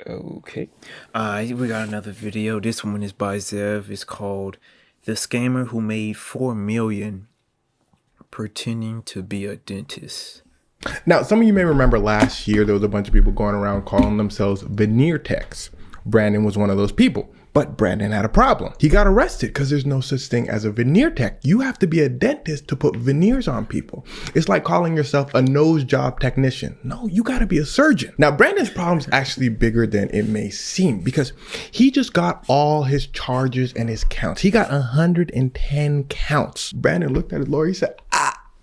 Okay. We got another video. This one is by Zev. It's called "The Scammer Who Made 4 Million Pretending to Be a Dentist." Now, some of you may remember last year there was a bunch of people going around calling themselves veneer techs. Brandon was one of those people. But Brandon had a problem. He got arrested because there's no such thing as a veneer tech. You have to be a dentist to put veneers on people. It's like calling yourself a nose job technician. No, you got to be a surgeon. Now, Brandon's problem is actually bigger than it may seem because he just got all his charges and his counts. He got 110 counts. Brandon looked at his lawyer. He said,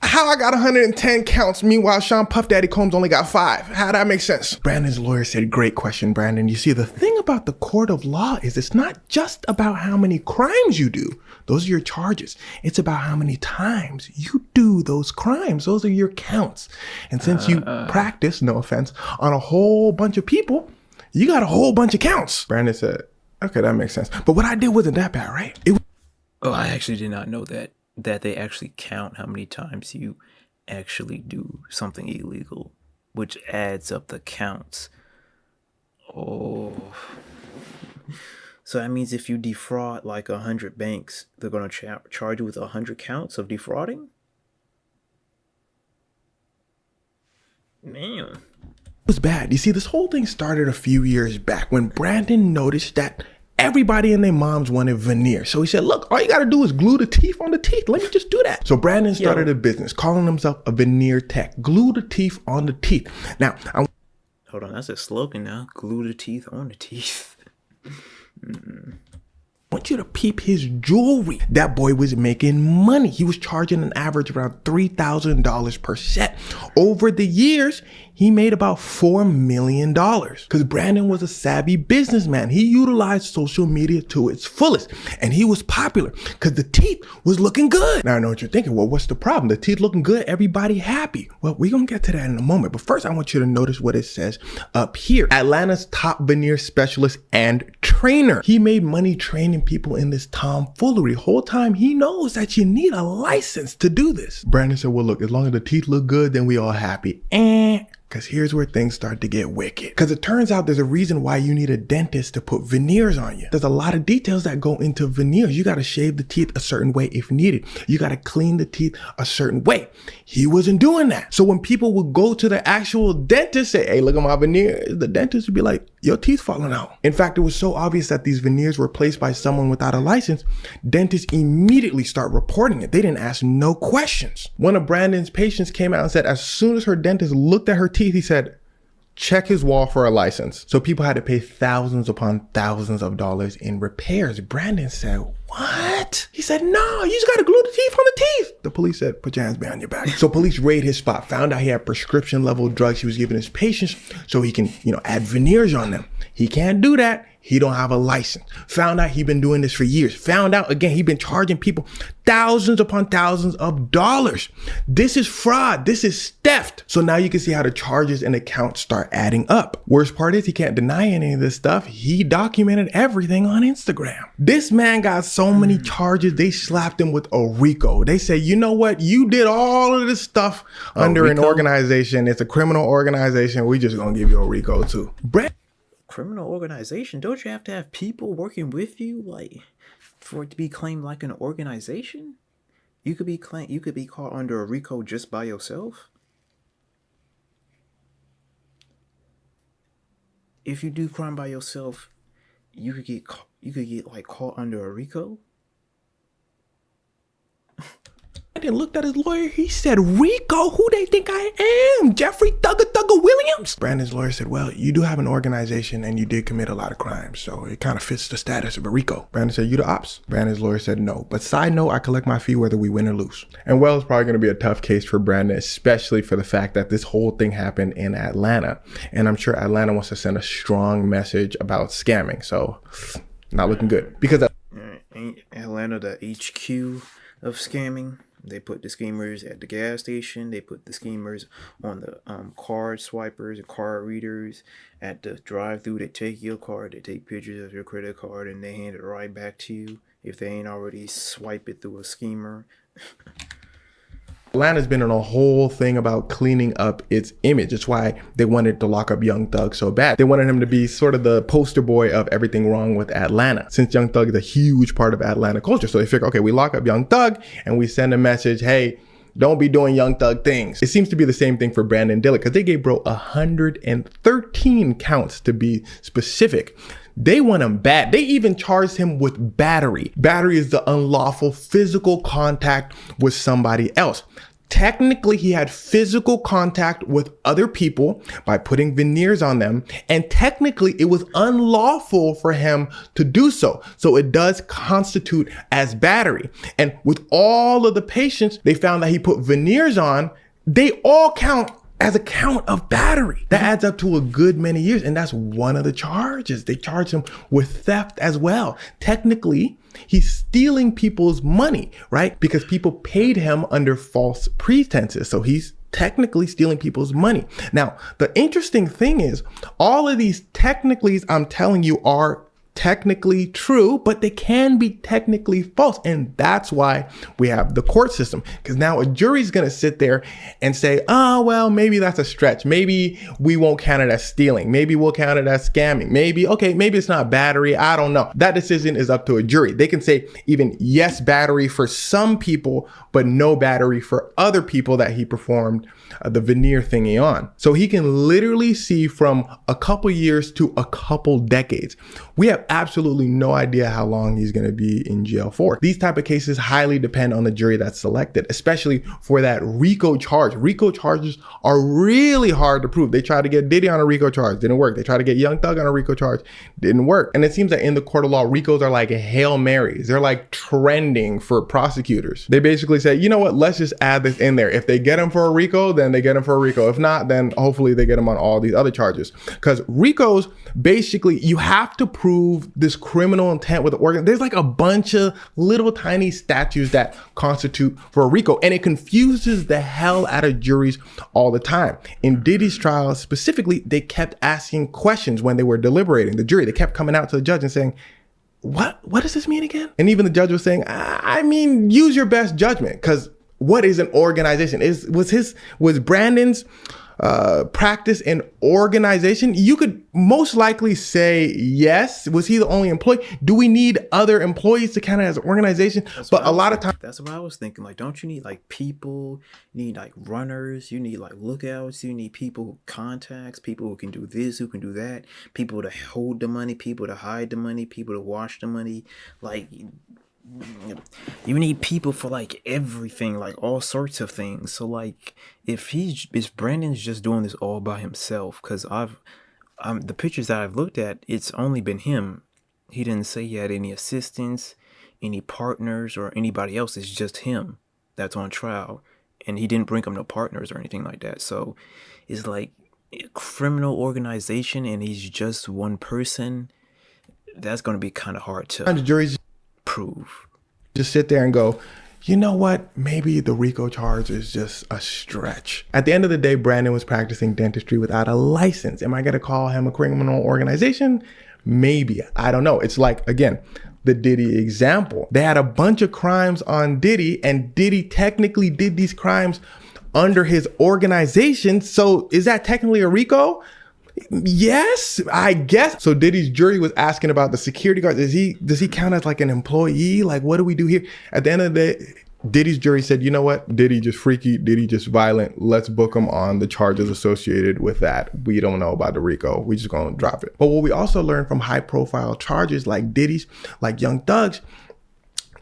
how I got 110 counts, meanwhile Sean Puff Daddy Combs only got 5. How that make sense? Brandon's lawyer said, great question, Brandon. You see, the thing about the court of law is it's not just about how many crimes you do. Those are your charges. It's about how many times you do those crimes. Those are your counts. And since you practice, no offense, on a whole bunch of people, you got a whole bunch of counts. Brandon said, okay, that makes sense. But what I did wasn't that bad, right? Oh, I actually did not know that they actually count how many times you actually do something illegal, which adds up the counts. Oh, so that means if you defraud like 100 banks, they're gonna charge you with 100 counts of defrauding? Man, It was bad. You see, this whole thing started a few years back when Brandon noticed that everybody and their moms wanted veneers. So he said, look, all you got to do is glue the teeth on the teeth. Let me just do that. So Brandon started a business calling himself a veneer tech. Glue the teeth on the teeth. Now, hold on. That's a slogan now. Glue the teeth on the teeth. I want you to peep his jewelry. That boy was making money. He was charging an average around $3,000 per set. Over the years, he made about $4 million because Brandon was a savvy businessman. He utilized social media to its fullest and he was popular because the teeth was looking good. Now I know what you're thinking. Well, what's the problem? The teeth looking good, everybody happy. Well, we're going to get to that in a moment. But first, I want you to notice what it says up here. Atlanta's top veneer specialist and trainer. He made money training people in this tomfoolery. Whole time he knows that you need a license to do this. Brandon said, well, look, as long as the teeth look good, then we all happy. Because here's where things start to get wicked. Because it turns out there's a reason why you need a dentist to put veneers on you. There's a lot of details that go into veneers. You got to shave the teeth a certain way if needed. You got to clean the teeth a certain way. He wasn't doing that. So when people would go to the actual dentist, say, hey, look at my veneers, the dentist would be like, your teeth falling out. In fact, it was so obvious that these veneers were placed by someone without a license, dentists immediately start reporting it. They didn't ask no questions. One of Brandon's patients came out and said, as soon as her dentist looked at her teeth, he said, check his wall for a license. So people had to pay thousands upon thousands of dollars in repairs. Brandon said, what? He said, no, you just got to glue the teeth on the teeth. The police said, put your hands behind your back. So police raided his spot, found out he had prescription level drugs he was giving his patients so he can, add veneers on them. He can't do that. He don't have a license. Found out he'd been doing this for years. Found out again, he'd been charging people thousands upon thousands of dollars. This is fraud. This is theft. So now you can see how the charges and accounts start adding up. Worst part is he can't deny any of this stuff. He documented everything on Instagram. This man got so many charges, they slapped him with a RICO. They say, you know what? You did all of this stuff under an organization. It's a criminal organization. We just gonna give you a RICO too. Criminal organization? Don't you have to have people working with you, like, for it to be claimed like an organization? You could be caught under a RICO just by yourself. If you do crime by yourself, you could get like caught under a RICO. And looked at his lawyer. He said, Rico, who they think I am? Jeffrey Thugger Williams? Brandon's lawyer said, well, you do have an organization and you did commit a lot of crimes, so it kind of fits the status of a Rico. Brandon said, you the ops? Brandon's lawyer said, no. But side note, I collect my fee whether we win or lose. And well, it's probably going to be a tough case for Brandon, especially for the fact that this whole thing happened in Atlanta. And I'm sure Atlanta wants to send a strong message about scamming. So not looking good. Because ain't Atlanta the HQ of scamming? They put the schemers at the gas station. They put the schemers on the card swipers and card readers at the drive-thru. They take your card, they take pictures of your credit card, and they hand it right back to you if they ain't already swipe it through a schemer. Atlanta's been in a whole thing about cleaning up its image. That's why they wanted to lock up Young Thug so bad. They wanted him to be sort of the poster boy of everything wrong with Atlanta, since Young Thug is a huge part of Atlanta culture. So they figure, okay, we lock up Young Thug and we send a message, hey, don't be doing Young Thug things. It seems to be the same thing for Brandon Dillard, because they gave bro 113 counts to be specific. They want him bad. They even charged him with battery. Battery is the unlawful physical contact with somebody else. Technically, he had physical contact with other people by putting veneers on them. And technically, it was unlawful for him to do so. So it does constitute as battery. And with all of the patients, they found that he put veneers on. They all count as a count of battery. That adds up to a good many years. And that's one of the charges. They charge him with theft as well. Technically, he's stealing people's money, right? Because people paid him under false pretenses. So he's technically stealing people's money. Now, the interesting thing is all of these technicallys I'm telling you are technically true, but they can be technically false. And that's why we have the court system. Because now a jury's going to sit there and say, oh, well, maybe that's a stretch. Maybe we won't count it as stealing. Maybe we'll count it as scamming. Maybe it's not battery. I don't know. That decision is up to a jury. They can say even yes, battery for some people, but no battery for other people that he performed the veneer thingy on. So he can literally see from a couple years to a couple decades. We have absolutely no idea how long he's going to be in jail for. These type of cases highly depend on the jury that's selected, especially for that RICO charge. RICO charges are really hard to prove. They tried to get Diddy on a RICO charge, didn't work. They tried to get Young Thug on a RICO charge, didn't work. And it seems that in the court of law, RICOs are like Hail Marys. They're like trending for prosecutors. They basically say, you know what, let's just add this in there. If they get him for a RICO, then they get him for a RICO. If not, then hopefully they get him on all these other charges. Because RICOs, basically, you have to prove this criminal intent with the organ. There's like a bunch of little tiny statutes that constitute for a RICO, and it confuses the hell out of juries all the time. In Diddy's trial specifically, they kept asking questions when they were deliberating. The jury, they kept coming out to the judge and saying, what does this mean again? And even the judge was saying, I mean, use your best judgment, because what is an organization? Was Brandon's practice and organization? You could most likely say yes. Was he the only employee? Do we need other employees to count as an organization? But a lot of times, that's what I was thinking. Like, don't you need like people? You need like runners. You need like lookouts. You need people, contacts, people who can do this, who can do that, people to hold the money, people to hide the money, people to wash the money. Like, you need people for like everything, like all sorts of things. So like if Brandon's just doing this all by himself, because the pictures that I've looked at, it's only been him. He didn't say he had any assistants, any partners, or anybody else. It's just him that's on trial, and he didn't bring up no partners or anything like that. So it's like a criminal organization, and he's just one person. That's going to be kind of hard to prove. Just sit there and go, you know what? Maybe the RICO charge is just a stretch. At the end of the day, Brandon was practicing dentistry without a license. Am I going to call him a criminal organization? Maybe. I don't know. It's like, again, the Diddy example. They had a bunch of crimes on Diddy, and Diddy technically did these crimes under his organization. So is that technically a RICO? Yes, I guess. So Diddy's jury was asking about the security guard. Does he count as like an employee? Like, what do we do here? At the end of the day, Diddy's jury said, you know what? Diddy just freaky. Diddy just violent. Let's book him on the charges associated with that. We don't know about the RICO. We just gonna drop it. But what we also learned from high profile charges like Diddy's, like Young Thug's,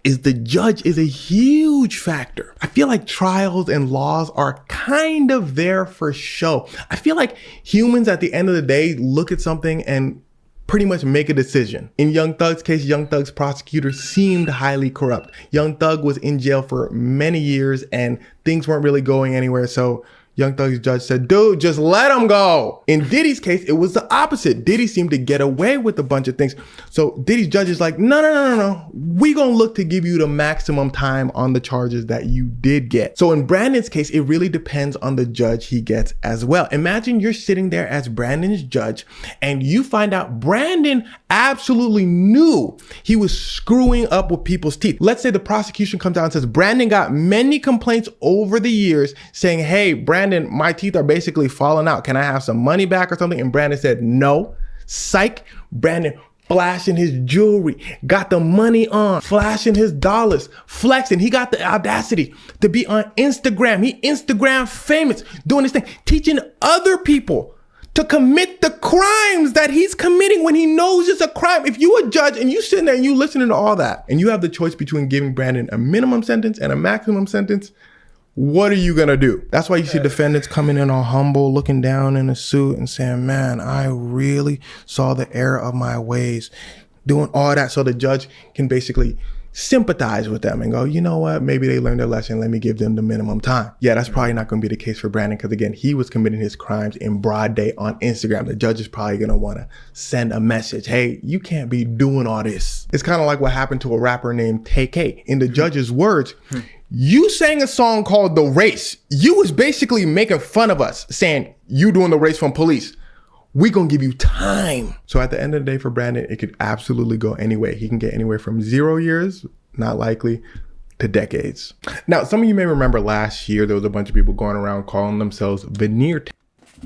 is the judge is a huge factor. I feel like trials and laws are kind of there for show. I feel like humans at the end of the day look at something and pretty much make a decision. In Young Thug's case, Young Thug's prosecutor seemed highly corrupt. Young Thug was in jail for many years and things weren't really going anywhere. So Young Thug's judge said, dude, just let him go. In Diddy's case, it was the opposite. Diddy seemed to get away with a bunch of things. So Diddy's judge is like, no. We gonna look to give you the maximum time on the charges that you did get. So in Brandon's case, it really depends on the judge he gets as well. Imagine you're sitting there as Brandon's judge and you find out Brandon absolutely knew he was screwing up with people's teeth. Let's say the prosecution comes out and says, Brandon got many complaints over the years saying, hey, Brandon, my teeth are basically falling out. Can I have some money back or something? And Brandon said, no. Psych. Brandon flashing his jewelry, got the money on, flashing his dollars, flexing. He got the audacity to be on Instagram. He Instagram famous, doing this thing, teaching other people to commit the crimes that he's committing when he knows it's a crime. If you a judge and you sitting there and you listening to all that and you have the choice between giving Brandon a minimum sentence and a maximum sentence, what are you gonna do? That's why you see defendants coming in all humble, looking down in a suit and saying, man, I really saw the error of my ways, doing all that so the judge can basically sympathize with them and go, you know what, maybe they learned their lesson, let me give them the minimum time. Yeah, that's probably not gonna be the case for Brandon because again, he was committing his crimes in broad day on Instagram. The judge is probably gonna wanna send a message, hey, you can't be doing all this. It's kind of like what happened to a rapper named TK. In the judge's words, you sang a song called The Race. You was basically making fun of us, saying you doing the race from police. We gonna give you time. So at the end of the day for Brandon, it could absolutely go any way. He can get anywhere from 0 years, not likely, to decades. Now, some of you may remember last year, there was a bunch of people going around calling themselves veneer.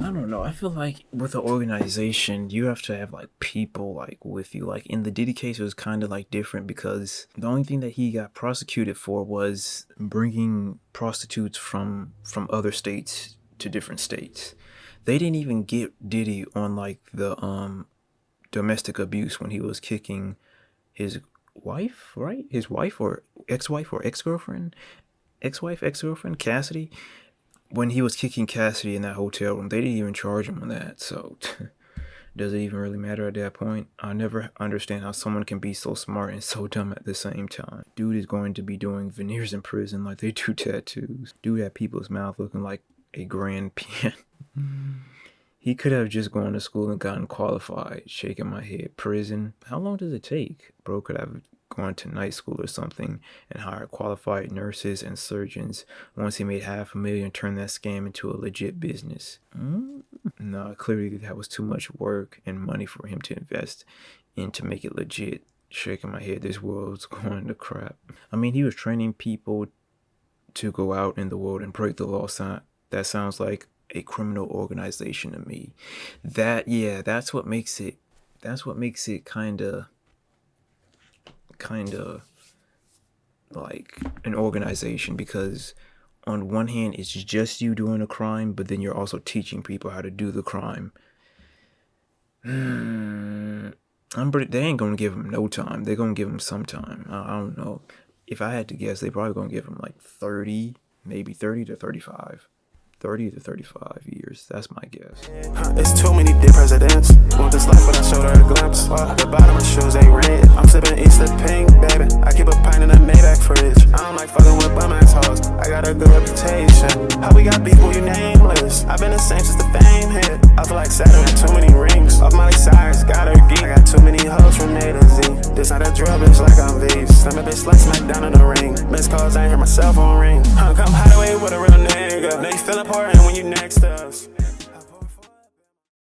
I don't know. I feel like with an organization, you have to have like people like with you. Like in the Diddy case, it was kind of like different because the only thing that he got prosecuted for was bringing prostitutes from other states to different states. They didn't even get Diddy on like the domestic abuse when he was kicking his wife, right? His wife or ex-wife or ex-girlfriend, ex-girlfriend, Cassidy. When he was kicking Cassidy in that hotel room, they didn't even charge him on that. So does it even really matter at that point? I never understand how someone can be so smart and so dumb at the same time. Dude is going to be doing veneers in prison like they do tattoos. Dude had people's mouth looking like a grand piano. He could have just gone to school and gotten qualified. Shaking my head. Prison? How long does it take? Bro could have gone to night school or something and hired qualified nurses and surgeons. Once he made $500,000 and turned that scam into a legit business. No, clearly that was too much work and money for him to invest in to make it legit. Shaking my head, this world's going to crap. I mean, he was training people to go out in the world and break the law. That sounds like a criminal organization to me. That's what makes it kind of like an organization, because on one hand it's just you doing a crime, but then you're also teaching people how to do the crime. They ain't gonna give him no time. They're gonna give him some time. I don't know. If I had to guess, they probably gonna give him like 30, maybe 30 to 35. 30 to 35 years. That's my guess. It's too many dead presidents. Want this life, but I showed her a glimpse. The bottom of shoes ain't red. I'm sipping Easter pink, baby. I keep a pint in the Maybach fridge. I don't like fucking with bum ass hoes. I got a good reputation. How we got beef, you nameless. I've been the same since the fame hit. I feel like Saturn had too many rings. Off Miley Cyrus, got her geek. I got too many hoes from A to Z. This not a drill, bitch, like I'm V's. Slam a bitch like smack down in the ring. Missed calls, I ain't hear my cell phone ring. Come hideaway with a real nigga. Now you feel important